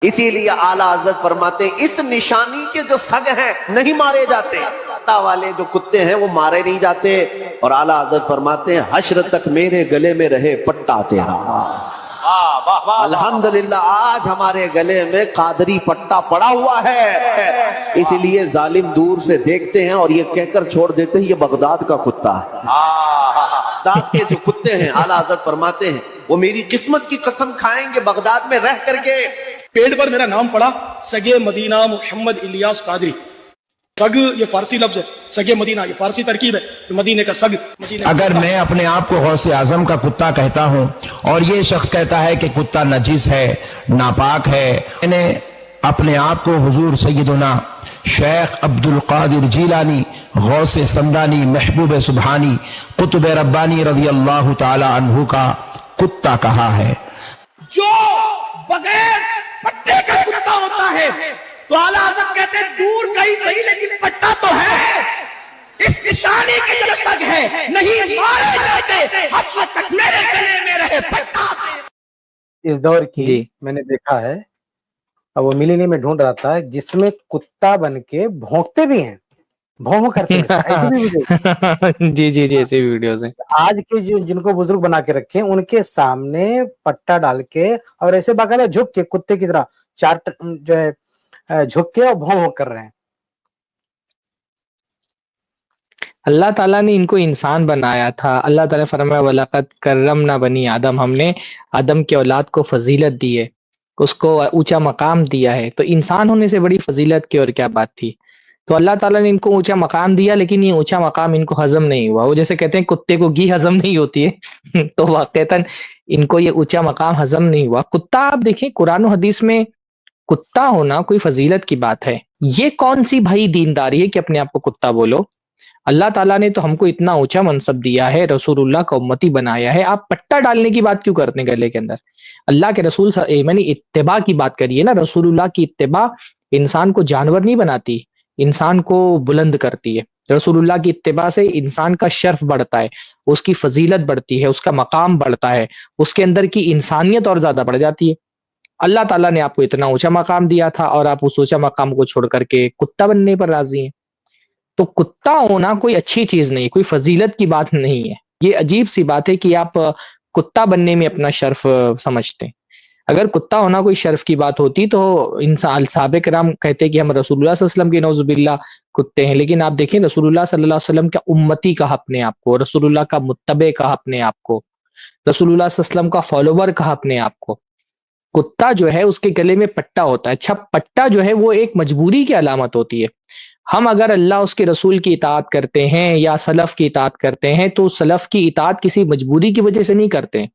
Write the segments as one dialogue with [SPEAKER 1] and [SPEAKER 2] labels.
[SPEAKER 1] اسی لیے اعلیٰ حضرت فرماتے ہیں اس نشانی کے جو سگ ہیں نہیں مارے جاتے، پٹا والے جو کتے ہیں وہ مارے نہیں جاتے، اور اعلیٰ حضرت فرماتے ہیں حشر تک میرے گلے میں رہے پٹا تیرا۔ الحمدللہ آج ہمارے گلے میں قادری پٹا پڑا ہوا ہے، اسی لیے ظالم دور سے دیکھتے ہیں اور یہ کہہ کر چھوڑ دیتے ہیں یہ بغداد کا کتا ہے۔ بغداد کے جو کتے ہیں اعلیٰ حضرت فرماتے ہیں وہ میری قسمت کی قسم کھائیں گے بغداد میں رہ کر کے۔
[SPEAKER 2] پیڑ پر میرا نام پڑا سگے مدینہ محمد الیاس قادری۔ سگ یہ فارسی لفظ ہے، سگے مدینہ یہ فارسی ترکیب ہے، مدینے کا سگ۔
[SPEAKER 3] اگر میں اپنے آپ کو غوث اعظم کا کتا کہتا ہوں اور یہ شخص کہتا ہے کہ کتا نجس ہے، ناپاک ہے، میں نے اپنے آپ کو حضور سیدنا شیخ عبد القادر جیلانی غوث سمدانی محبوب سبحانی قطب ربانی رضی اللہ تعالی عنہ کا کتا کہا ہے۔
[SPEAKER 4] جو بغیر پٹے کا کتا ہوتا ہے تو اعلیٰ حضرت کہتے ہیں دور کہیں صحیح لیکن پٹا تو ہے، اس نشانی کے جو سگ ہے نہیں مارے جاتے، حشر تک میرے گلے میں رہے پٹا۔
[SPEAKER 5] اس دور کی میں نے دیکھا ہے، اور وہ ملینی میں ڈھونڈ رہا تھا جس میں کتا بن کے بھونکتے بھی ہیں، بھونک کرتے ہیں، ایسی بھی ویڈیو۔
[SPEAKER 6] جی جی جی ایسی ویڈیوز ہیں
[SPEAKER 5] آج کے جن کو بزرگ بنا کے رکھے ان کے سامنے پٹا ڈال کے اور ایسے باقاعدہ جھک کے کتے کی طرح چار جو ہے جھک کے اور بھونک کر رہے ہیں۔
[SPEAKER 6] اللہ تعالیٰ نے ان کو انسان بنایا تھا۔ اللہ تعالیٰ فرمایا وَلَقَدْ كَرَّمْنَا بَنِي آدم، ہم نے آدم کے اولاد کو فضیلت دی ہے، اس کو اونچا مقام دیا ہے۔ تو انسان ہونے سے بڑی فضیلت کی اور کیا بات تھی۔ تو اللہ تعالیٰ نے ان کو اونچا مقام دیا، لیکن یہ اونچا مقام ان کو ہضم نہیں ہوا۔ وہ جیسے کہتے ہیں کتے کو گھی ہضم نہیں ہوتی ہے تو واقعتاً ان کو یہ اونچا مقام ہضم نہیں ہوا۔ کتا آپ دیکھیں قرآن و حدیث میں کتا ہونا کوئی فضیلت کی بات ہے۔ یہ کون سی بھائی دینداری ہے کہ اپنے آپ کو کتا بولو؟ اللہ تعالیٰ نے تو ہم کو اتنا اونچا منصب دیا ہے، رسول اللہ کا امتی بنایا ہے، آپ پٹا ڈالنے کی بات کیوں کرتے ہیں گلے کے اندر؟ اللہ کے رسول یعنی اتباع کی بات کریے نا، رسول اللہ کی اتباع انسان کو جانور نہیں بناتی، انسان کو بلند کرتی ہے۔ رسول اللہ کی اتباع سے انسان کا شرف بڑھتا ہے، اس کی فضیلت بڑھتی ہے، اس کا مقام بڑھتا ہے، اس کے اندر کی انسانیت اور زیادہ بڑھ جاتی ہے۔ اللہ تعالیٰ نے آپ کو اتنا اونچا مقام دیا تھا اور آپ اس اونچا مقام کو چھوڑ کر کے کتا بننے پر راضی ہیں۔ تو کتا ہونا کوئی اچھی چیز نہیں، کوئی فضیلت کی بات نہیں ہے۔ یہ عجیب سی بات ہے کہ آپ کتا بننے میں اپنا شرف سمجھتے ہیں۔ اگر کتا ہونا کوئی شرف کی بات ہوتی تو انسان صحابہ کرام کہتے کہ ہم رسول اللہ صلی اللہ علیہ وسلم کے نعوذ باللہ کتے ہیں، لیکن آپ دیکھیں رسول اللہ صلی اللہ علیہ وسلم کا امتی کہا اپنے آپ کو، رسول اللہ کا متبع کہا اپنے آپ کو، رسول اللہ صلی اللہ علیہ وسلم کا فالوور کہا اپنے آپ کو۔ کتا جو ہے اس کے گلے میں پٹا ہوتا ہے۔ اچھا پٹا جو ہے وہ ایک مجبوری کی علامت ہوتی ہے۔ ہم اگر اللہ اس کے رسول کی اطاعت کرتے ہیں یا سلف کی اطاعت کرتے ہیں تو سلف کی اطاعت کسی مجبوری کی وجہ سے نہیں کرتے ہیں،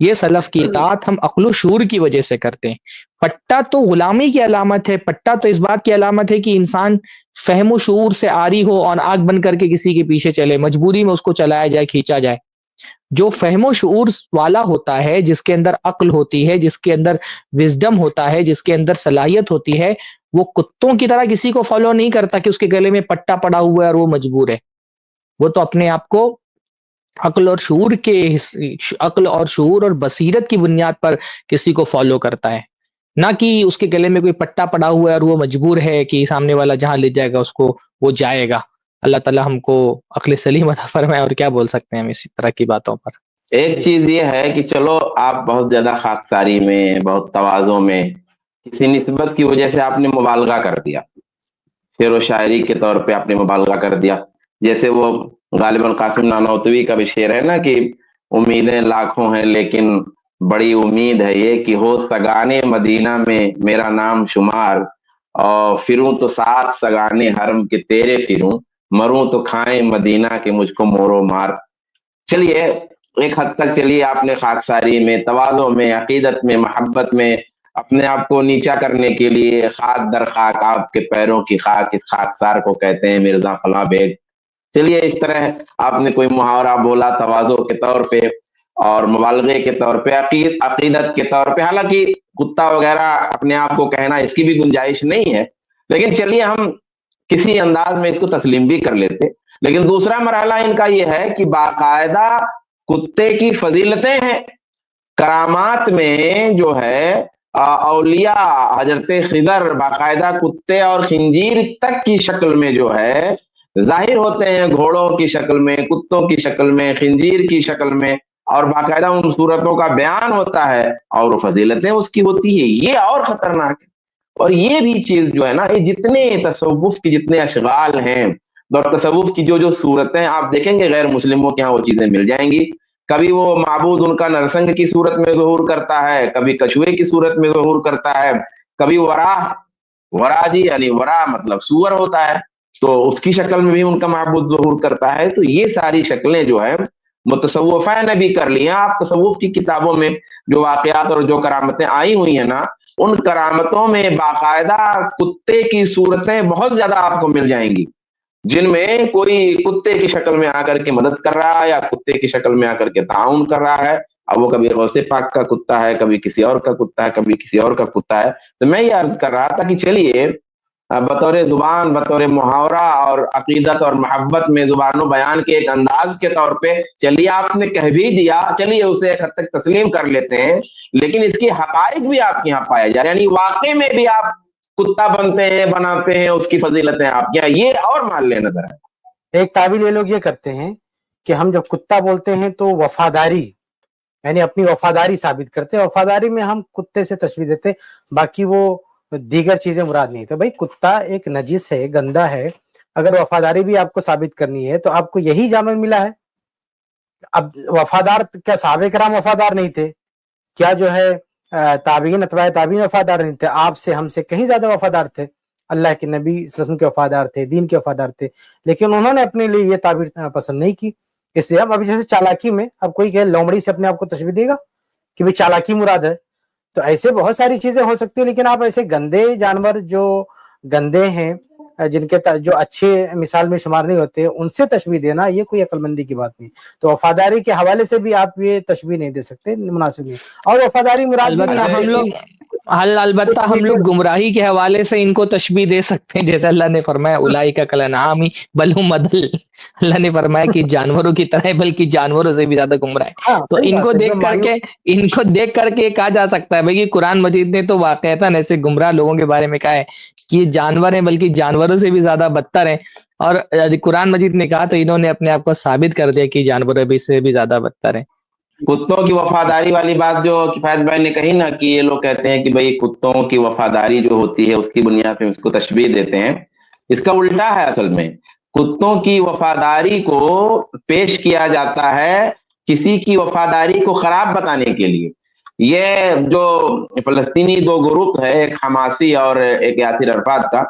[SPEAKER 6] یہ سلف کی اطاعت ہم عقل و شعور کی وجہ سے کرتے ہیں۔ پٹا تو غلامی کی علامت ہے، پٹا تو اس بات کی علامت ہے کہ انسان فہم و شعور سے عاری ہو اور آنکھ بند کر کے کسی کے پیچھے چلے، مجبوری میں اس کو چلایا جائے، کھینچا جائے۔ جو فہم و شعور والا ہوتا ہے، جس کے اندر عقل ہوتی ہے، جس کے اندر وزڈم ہوتا ہے، جس کے اندر صلاحیت ہوتی ہے، وہ کتوں کی طرح کسی کو فالو نہیں کرتا کہ اس کے گلے میں پٹا پڑا ہوا ہے اور وہ مجبور ہے۔ وہ تو اپنے آپ کو عقل اور شعور اور بصیرت کی بنیاد پر کسی کو فالو کرتا ہے، نہ کہ اس کے گلے میں کوئی پٹا پڑا ہوا ہے اور وہ مجبور ہے کہ سامنے والا جہاں لے جائے گا اس کو وہ جائے گا۔ اللہ تعالیٰ ہم کو عقل سلیم عطا فرمائے، اور کیا بول سکتے ہیں ہم اسی طرح کی باتوں پر۔
[SPEAKER 7] ایک چیز یہ ہے کہ چلو آپ بہت زیادہ خاکساری میں، بہت تواضع میں، کسی نسبت کی وجہ سے آپ نے مبالغہ کر دیا، شعر و شاعری کے طور پہ آپ نے مبالغہ کر دیا۔ جیسے وہ غالباً قاسم نانوتوی کا بھی شعر ہے نا کہ امیدیں لاکھوں ہیں لیکن بڑی امید ہے یہ کہ ہو سگانے مدینہ میں میرا نام شمار، اور پھروں تو ساتھ سگانے حرم کے تیرے پھروں، مروں تو کھائیں مدینہ کے مجھ کو مورو مار۔ چلیے ایک حد تک چلیے آپ نے خاکساری میں، تواضع میں، عقیدت میں، محبت میں اپنے آپ کو نیچا کرنے کے لیے خاک در خاک، آپ کے پیروں کی خاک، اس خاکسار کو کہتے ہیں مرزا فلاں بیگ۔ چلیے اس طرح آپ نے کوئی محاورہ بولا تواضع کے طور پہ اور مبالغے کے طور پہ، عقیدت کے طور پہ، حالانکہ کتا وغیرہ اپنے آپ کو کہنا اس کی بھی گنجائش نہیں ہے، لیکن چلیے ہم کسی انداز میں اس کو تسلیم بھی کر لیتے۔ لیکن دوسرا مرحلہ ان کا یہ ہے کہ باقاعدہ کتے کی فضیلتیں ہیں، کرامات میں جو ہے اولیاء حضرت خضر باقاعدہ کتے اور خنزیر تک کی شکل میں جو ہے ظاہر ہوتے ہیں، گھوڑوں کی شکل میں، کتوں کی شکل میں، خنزیر کی شکل میں، اور باقاعدہ ان صورتوں کا بیان ہوتا ہے اور فضیلتیں اس کی ہوتی ہے. یہ اور خطرناک ہے. اور یہ بھی چیز جو ہے نا، یہ جتنے تصوف کی جتنے اشغال ہیں اور تصوف کی جو صورتیں آپ دیکھیں گے غیر مسلموں کے ہاں وہ چیزیں مل جائیں گی. کبھی وہ معبود ان کا نرسنگ کی صورت میں ظہور کرتا ہے، کبھی کچھوے کی صورت میں ظہور کرتا ہے، کبھی ورا جی یعنی ورا مطلب سور ہوتا ہے تو اس کی شکل میں بھی ان کا معبود ظہور کرتا ہے. تو یہ ساری شکلیں جو ہے متصوفہ نے بھی کر لی ہیں. آپ تصوف کی کتابوں میں جو واقعات اور جو کرامتیں آئی ہوئی ہیں نا، ان کرامتوں میں باقاعدہ کتے کی صورتیں بہت زیادہ آپ کو مل جائیں گی، جن میں کوئی کتے کی شکل میں آ کر کے مدد کر رہا ہے یا کتے کی شکل میں آ کر کے تعاون کر رہا ہے. اب وہ کبھی غوث پاک کا کتا ہے، کبھی کسی اور کا کتا ہے، کبھی کسی اور کا کتا ہے. تو میں یہ عرض کر رہا تھا کہ چلیے بطور زبان، بطور محاورہ اور عقیدت اور محبت میں زبان و بیان کے ایک انداز کے طور پہ چلیے آپ نے کہہ بھی دیا، چلیے اسے ایک حد تک تسلیم کر لیتے ہیں، لیکن اس کی حقائق بھی آپ کے یہاں پائے جا رہے ہیں. یعنی واقعے میں بھی آپ کتا بنتے ہیں، بناتے ہیں، اس کی فضیلتیں آپ کیا یہ اور مان لیں. نظر ہے
[SPEAKER 5] ایک تعبیر یہ لوگ یہ کرتے ہیں کہ ہم جب کتا بولتے ہیں تو وفاداری، یعنی اپنی وفاداری ثابت کرتے ہیں. وفاداری میں ہم کتے سے تشبیہ دیتے، باقی وہ دیگر چیزیں مراد نہیں. تو بھائی کتا ایک نجس ہے، گندا ہے. اگر وفاداری بھی آپ کو ثابت کرنی ہے تو آپ کو یہی جامع ملا ہے. اب وفادار کیا صحابہ کرام وفادار نہیں تھے؟ کیا جو ہے تابعین اتباع تابعین وفادار نہیں تھے؟ آپ سے ہم سے کہیں زیادہ وفادار تھے. اللہ کے نبی صلی اللہ علیہ وسلم کے وفادار تھے، دین کے وفادار تھے، لیکن انہوں نے اپنے لیے یہ تعبیر پسند نہیں کی. اس لیے اب جیسے چالاکی میں اب کوئی کہ لومڑی سے اپنے آپ کو تشبیہ دے گا کہ بھئی چالاکی مراد ہے. تو ایسے بہت ساری چیزیں ہو سکتی ہیں، لیکن آپ ایسے گندے جانور جو گندے ہیں، جن کے جو اچھے مثال میں شمار نہیں ہوتے، ان سے تشبیہ دینا یہ کوئی عقل مندی کی بات نہیں. تو وفاداری کے حوالے سے بھی آپ یہ تشبیہ نہیں دے سکتے، مناسب نہیں. اور وفاداری مراد بھی نہیں
[SPEAKER 6] البتہ ہم لوگ البتہ ہم لوگ گمراہی کے حوالے سے ان کو تشبیہ دے سکتے ہیں، جیسے اللہ نے فرمایا اولئک کالانعام بل هم اضل. اللہ نے فرمایا کہ جانوروں کی طرح بلکہ جانوروں سے بھی زیادہ گمراہ ہے. تو ان کو دیکھ کر کے کہا جا سکتا ہے بھائی کہ قرآن مجید نے تو واقعتاً ایسے گمراہ لوگوں کے بارے میں کہا ہے کہ یہ جانور ہیں بلکہ جانوروں سے بھی زیادہ بدتر ہیں، اور قرآن مجید نے کہا تو انہوں نے اپنے آپ کو ثابت کر دیا کہ جانوروں سے بھی زیادہ بدتر ہیں.
[SPEAKER 7] کتوں کی وفاداری والی بات جو کفایت بھائی نے کہی نا کہ یہ لوگ کہتے ہیں کہ بھئی کتوں کی وفاداری جو ہوتی ہے اس کی بنیاد پہ اس کو تشبیہ دیتے ہیں. اس کا الٹا ہے. اصل میں کتوں کی وفاداری کو پیش کیا جاتا ہے کسی کی وفاداری کو خراب بتانے کے لیے. یہ جو فلسطینی دو گروپ ہے، ایک حماسی اور ایک یاسر عرفات کا،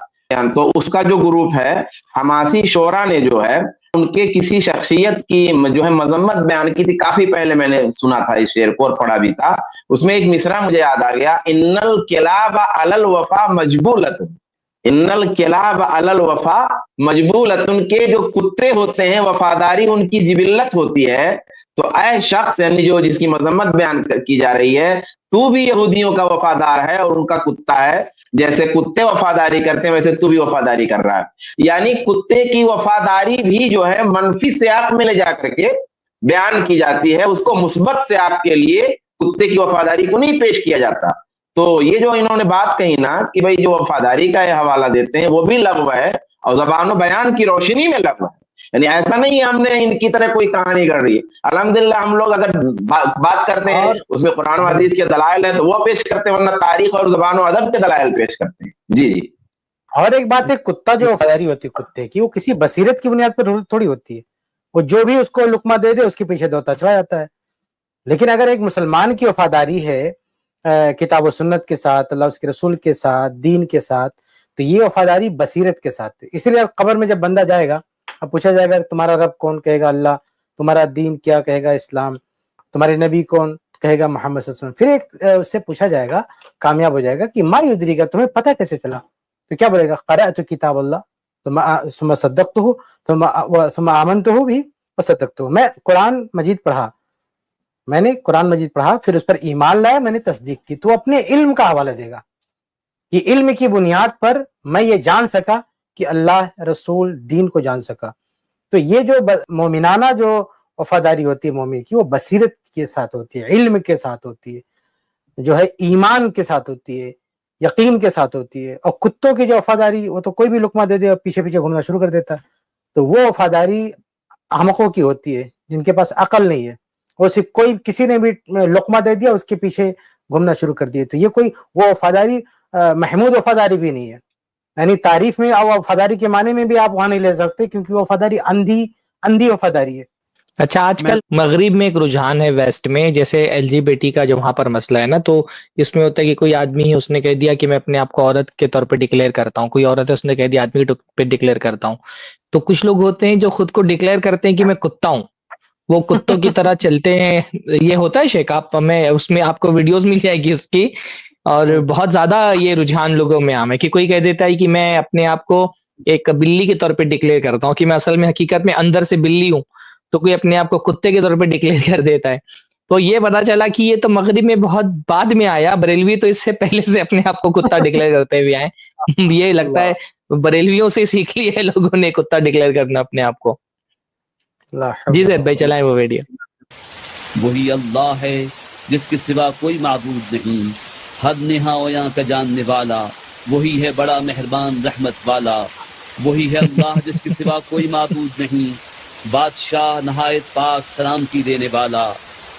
[SPEAKER 7] تو اس کا جو گروپ ہے حماسی شورا نے جو ہے ان کے کسی شخصیت کی جو ہے مذمت بیان کی تھی. کافی پہلے میں نے سنا تھا اس شعر کو اور پڑھا بھی تھا. اس میں ایک مصرع مجھے یاد آ گیا، ان الکلاب علی الوفا مجبولۃ. ان الکلاب علی الوفا مجبولۃ، کے جو کتے ہوتے ہیں وفاداری ان کی جبلت ہوتی ہے. تو اے شخص یعنی جو جس کی مذمت بیان کی جا رہی ہے، تو بھی یہودیوں کا وفادار ہے اور ان کا کتا ہے. جیسے کتے وفاداری کرتے ہیں ویسے تو بھی وفاداری کر رہا ہے. یعنی کتے کی وفاداری بھی جو ہے منفی سیاق میں لے جا کر کے بیان کی جاتی ہے، اس کو مثبت سیاق کے لیے کتے کی وفاداری کو نہیں پیش کیا جاتا. تو یہ جو انہوں نے بات کہی نا کہ بھئی جو وفاداری کا یہ حوالہ دیتے ہیں وہ بھی لغو ہے اور زبان و بیان کی روشنی میں لغو ہے. یعنی ایسا نہیں ہم نے ان کی طرح کوئی کہانی کر رہی ہے. الحمدللہ ہم لوگ اگر بات کرتے ہیں اس میں قرآن و حدیث کے دلائل ہیں تو وہ پیش کرتے ہیں، ورنہ تاریخ اور زبان و ادب کے دلائل پیش کرتے ہیں. جی جی.
[SPEAKER 5] اور ایک بات ہے، کتا جو وفاداری ہوتی ہے کتے کی، وہ کسی بصیرت کی بنیاد پر تھوڑی ہوتی ہے. وہ جو بھی اس کو لقمہ دے دے اس کے پیچھے دوتا چلا جاتا ہے. لیکن اگر ایک مسلمان کی وفاداری ہے کتاب و سنت کے ساتھ، اللہ اس کے رسول کے ساتھ، دین کے ساتھ، تو یہ وفاداری بصیرت کے ساتھ ہے. اسی لیے قبر میں جب بندہ جائے گا، اب پوچھا جائے گا تمہارا رب کون؟ کہے گا اللہ. تمہارا دین کیا؟ کہے گا اسلام. تمہارے نبی کون؟ کہے گا محمد صلی اللہ علیہ وسلم. پھر ایک اس سے پوچھا جائے گا، کامیاب ہو جائے گا کہ ما یدری گا، تمہیں پتہ کیسے چلا؟ تو کیا بولے گا؟ قرأت کتاب اللہ ثم صدقتہ ثم آمنتہ بھی وصدقتہ. میں قرآن مجید پڑھا، میں نے قرآن مجید پڑھا، پھر اس پر ایمان لایا، میں نے تصدیق کی. تو اپنے علم کا حوالہ دے گا کہ علم کی بنیاد پر میں یہ جان سکا کہ اللہ رسول دین کو جان سکا. تو یہ جو مومنانہ جو وفاداری ہوتی ہے مومن کی، وہ بصیرت کے ساتھ ہوتی ہے، علم کے ساتھ ہوتی ہے. جو ہے ایمان کے ساتھ ہوتی ہے، یقین کے ساتھ ہوتی ہے، اور کتوں کی جو وفاداری وہ تو کوئی بھی لقمہ دے دے اور پیچھے پیچھے گھومنا شروع کر دیتا ہے، تو وہ وفاداری احمقوں کی ہوتی ہے جن کے پاس عقل نہیں ہے، وہ صرف کوئی کسی نے بھی لقمہ دے دیا اس کے پیچھے گھومنا شروع کر دیے، تو یہ کوئی وہ وفاداری محمود وفاداری بھی نہیں ہے، یعنی تعریف میں اور وفاداری کے معنی میں بھی آپ وہاں نہیں لے سکتے، کیونکہ وہ وفاداری اندھی وفاداری ہے۔
[SPEAKER 6] اچھا، آج کل مغرب میں ایک رجحان ہے ویسٹ میں، جیسے ایل جی بیٹی کا جو وہاں پر مسئلہ ہے نا، تو اس میں ہوتا ہے کہ کوئی آدمی ہے اس نے کہہ دیا کہ میں اپنے آپ کو عورت کے طور پہ ڈکلیئر کرتا ہوں، کوئی عورت ہے اس نے کہہ دیا آدمی کے طور پہ ڈکلیئر کرتا ہوں، تو کچھ لوگ ہوتے ہیں جو خود کو ڈکلیئر کرتے ہیں کہ میں کتا ہوں، وہ کتوں کی طرح چلتے ہیں۔ یہ ہوتا ہے شیخ، آپ میں اس میں آپ کو ویڈیوز مل جائے گی اس کی، اور بہت زیادہ یہ رجحان لوگوں میں عام ہے کہ کوئی کہہ دیتا ہے کہ میں اپنے آپ کو ایک بلی کے طور پہ ڈکلیئر کرتا ہوں کہ میں اصل میں حقیقت میں اندر سے بلی ہوں، تو کوئی اپنے آپ کو کتے کے طور پہ ڈکلیئر کر دیتا ہے۔ تو یہ پتا چلا کہ یہ تو مغرب میں بہت بعد میں آیا، بریلوی تو اس سے پہلے سے اپنے آپ کو کتا ڈکلیئر کرتے ہوئے آئے۔ یہ لگتا ہے بریلویوں سے سیکھ لی ہے لوگوں نے کتا ڈکلیئر کرنا اپنے آپ کو۔ جی زید بھائی چلائیں وہ ویڈیو۔
[SPEAKER 8] وہی اللہ ہے جس کے سوا کوئی معبود نہیں، حد نہایاں کا جاننے والا، وہی ہے بڑا مہربان رحمت والا، وہی ہے اللہ جس کے سوا کوئی معبود نہیں، بادشاہ نہایت پاک سلامتی دینے والا،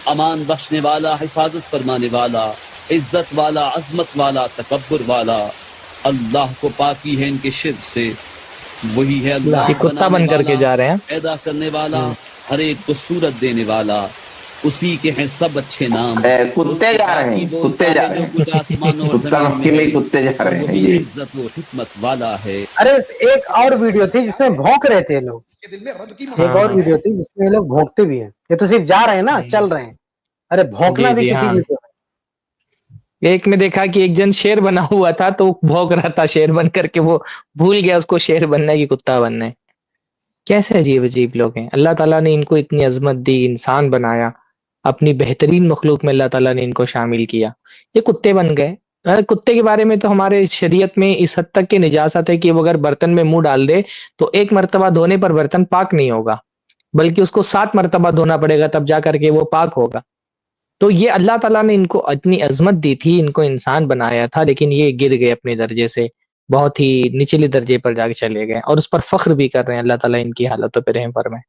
[SPEAKER 8] امان بخشنے والا، حفاظت فرمانے والا، عزت والا، عظمت والا، تکبر والا۔ اللہ کو پاکی ہے ان کے شرک سے، وہی ہے اللہ
[SPEAKER 6] یہ کتا بن کر کے جا رہے ہیں۔
[SPEAKER 8] پیدا کرنے والا، ہر ایک کو صورت دینے والا، اسی کے ہیں سب اچھے نام۔
[SPEAKER 7] کتے جا رہے ہیں، کتے جا رہے ہیں،
[SPEAKER 8] کچھ آسمانوں اور
[SPEAKER 7] کتا
[SPEAKER 8] زمین
[SPEAKER 7] مکی میں کتے جا رہے ہیں
[SPEAKER 8] وہی
[SPEAKER 7] یہ۔
[SPEAKER 8] عزت و حکمت والا ہے۔
[SPEAKER 5] ارے ایک اور ویڈیو تھی جس میں بھونک رہے تھے لوگ، ایک اور ویڈیو تھی جس میں لوگ بھونکتے بھی ہیں، یہ تو صرف جا رہے ہیں نا، چل رہے ہیں، ارے بھونکنا بھی کسی ویڈیو میں۔
[SPEAKER 6] ایک میں دیکھا کہ ایک جن شیر بنا ہوا تھا تو بھونک رہا تھا شیر بن کر کے، وہ بھول گیا اس کو شیر بننا ہے کہ کتا بننا ہے۔ کیسے عجیب عجیب لوگ ہیں۔ اللہ تعالیٰ نے ان کو اتنی عظمت دی، انسان بنایا، اپنی بہترین مخلوق میں اللہ تعالیٰ نے ان کو شامل کیا، یہ کتے بن گئے۔ کتے کے بارے میں تو ہمارے شریعت میں اس حد تک کہ نجاست ہے کہ وہ اگر برتن میں منہ ڈال دے تو ایک مرتبہ دھونے پر برتن پاک نہیں ہوگا، بلکہ اس کو 7 مرتبہ دھونا پڑے گا تب جا کر کے وہ پاک ہوگا۔ تو یہ اللہ تعالیٰ نے ان کو اتنی عظمت دی تھی، ان کو انسان بنایا تھا، لیکن یہ گر گئے اپنے درجے سے، بہت ہی نچلے درجے پر جا کے چلے گئے، اور اس پر فخر بھی کر رہے ہیں۔ اللہ تعالیٰ ان کی حالتوں پہ رحم فرمائے۔